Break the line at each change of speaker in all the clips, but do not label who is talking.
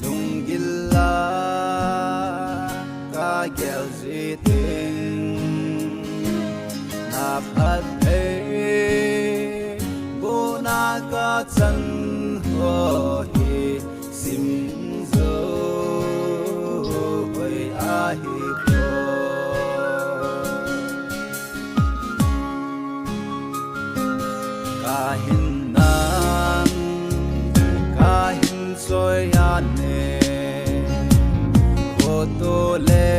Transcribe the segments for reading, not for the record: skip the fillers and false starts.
lung gilla ka gel ziting na phat bo na ka chan ho hi sim zo hoi a hi kahin nan kahin soyane koto le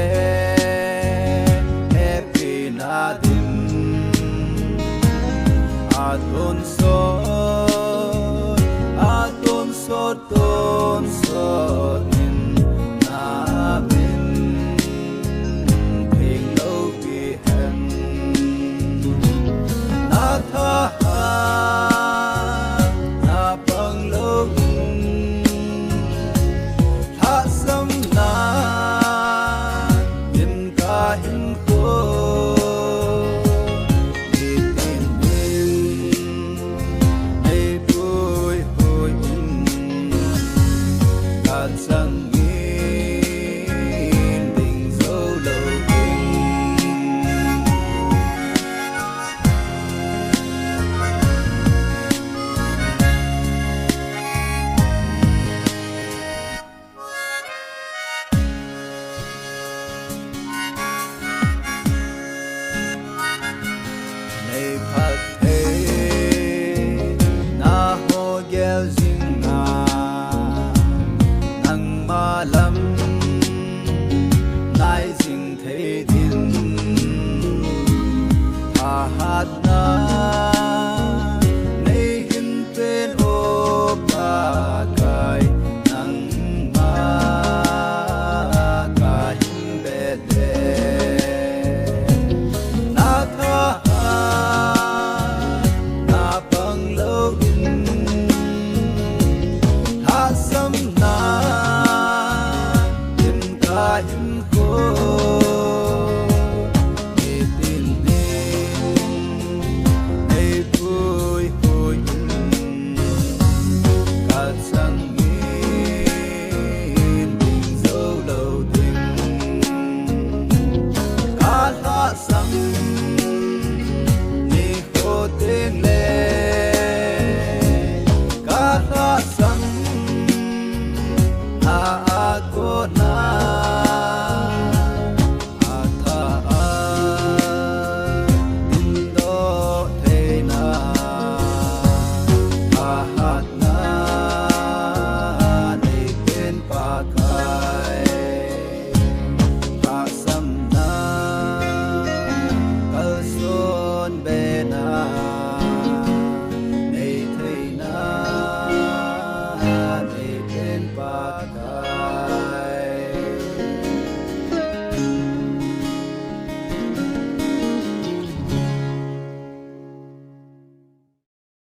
happy nadim adon so ton so in namin ping lo bi hen na tha Bye.